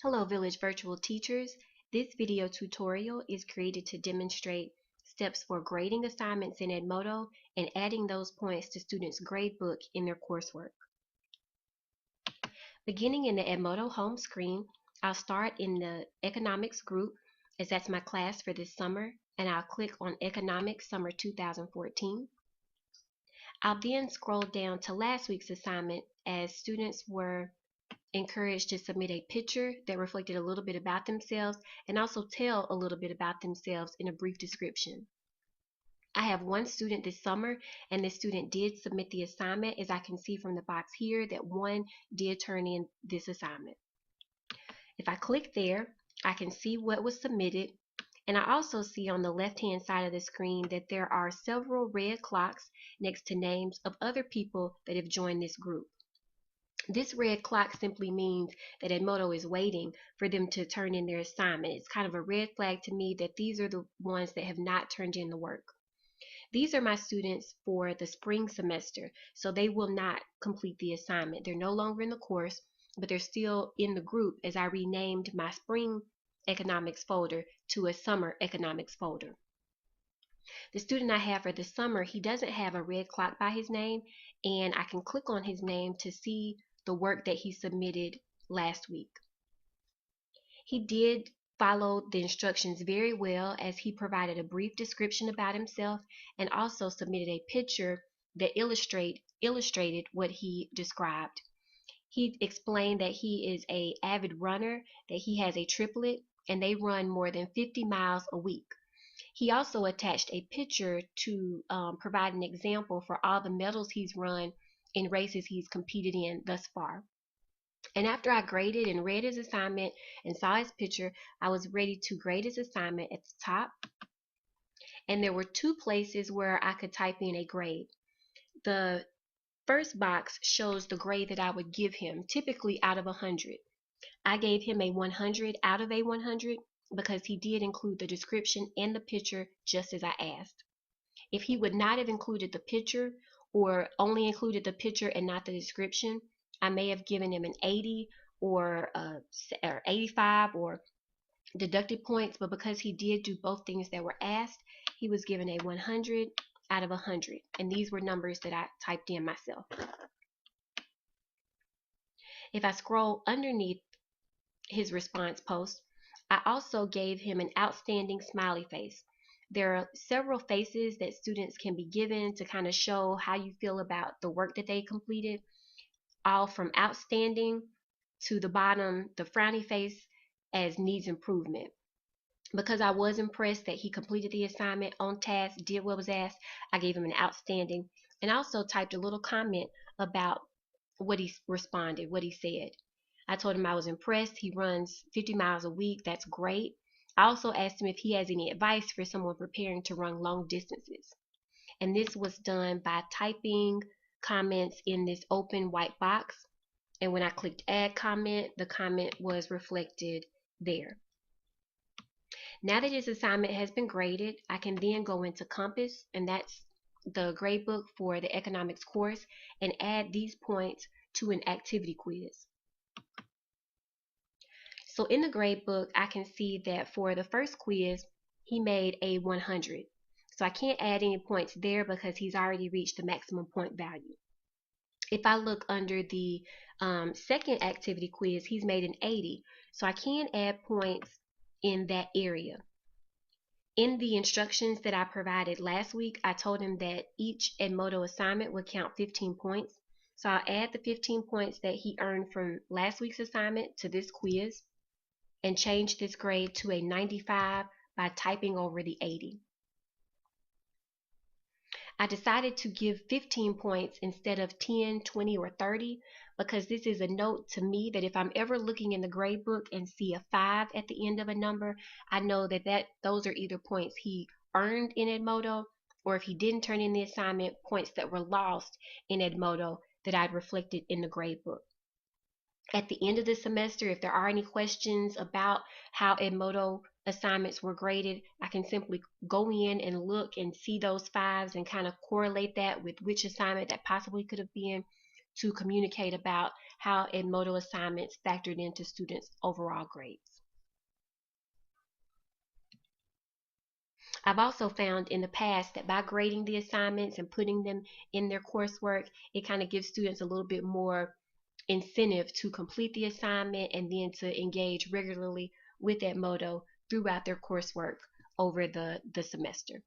Hello Village Virtual Teachers. This video tutorial is created to demonstrate steps for grading assignments in Edmodo and adding those points to students' gradebook in their coursework. Beginning in the Edmodo home screen, I'll start in the Economics group as that's my class for this summer, and I'll click on Economics Summer 2014. I'll then scroll down to last week's assignment as students were encouraged to submit a picture that reflected a little bit about themselves and also tell a little bit about themselves in a brief description. I have one student this summer, and this student did submit the assignment, as I can see from the box here that one did turn in this assignment. If I click there, I can see what was submitted, and I also see on the left-hand side of the screen that there are several red clocks next to names of other people that have joined this group. This red clock simply means that Edmodo is waiting for them to turn in their assignment. It's kind of a red flag to me that these are the ones that have not turned in the work. These are my students for the spring semester, so they will not complete the assignment. They're no longer in the course, but they're still in the group as I renamed my spring economics folder to a summer economics folder. The student I have for the summer, he doesn't have a red clock by his name, and I can click on his name to see the work that he submitted last week. He did follow the instructions very well as he provided a brief description about himself and also submitted a picture that illustrated what he described. He explained that he is an avid runner, that he has a triplet, and they run more than 50 miles a week. He also attached a picture to provide an example for all the medals he's run in races he's competed in thus far. And after I graded and read his assignment and saw his picture, I was ready to grade his assignment at the top. And there were two places where I could type in a grade. The first box shows the grade that I would give him, typically out of 100. I gave him a 100 out of a 100 because he did include the description and the picture just as I asked. If he would not have included the picture or only included the picture and not the description, I may have given him an 80 or 85 or deducted points, but because he did do both things that were asked, he was given a 100 out of 100, and these were numbers that I typed in myself. If I scroll underneath his response post, I also gave him an outstanding smiley face. There are several faces that students can be given to kind of show how you feel about the work that they completed, all from outstanding to the bottom, the frowny face, as needs improvement. Because I was impressed that he completed the assignment on task, did what was asked, I gave him an outstanding, and also typed a little comment about what he responded, what he said. I told him I was impressed. He runs 50 miles a week. That's great. I also asked him if he has any advice for someone preparing to run long distances. And this was done by typing comments in this open white box. And when I clicked add comment, the comment was reflected there. Now that his assignment has been graded, I can then go into Compass, and that's the gradebook for the economics course, and add these points to an activity quiz. So in the gradebook, I can see that for the first quiz, he made a 100. So I can't add any points there because he's already reached the maximum point value. If I look under the second activity quiz, he's made an 80. So I can add points in that area. In the instructions that I provided last week, I told him that each Edmodo assignment would count 15 points. So I'll add the 15 points that he earned from last week's assignment to this quiz and change this grade to a 95 by typing over the 80. I decided to give 15 points instead of 10, 20, or 30 because this is a note to me that if I'm ever looking in the grade book and see a 5 at the end of a number, I know that those are either points he earned in Edmodo, or if he didn't turn in the assignment, points that were lost in Edmodo that I'd reflected in the grade book. At the end of the semester, if there are any questions about how Edmodo assignments were graded, I can simply go in and look and see those 5s and kind of correlate that with which assignment that possibly could have been to communicate about how Edmodo assignments factored into students' overall grades. I've also found in the past that by grading the assignments and putting them in their coursework, it kind of gives students a little bit more incentive to complete the assignment and then to engage regularly with Edmodo throughout their coursework over the semester.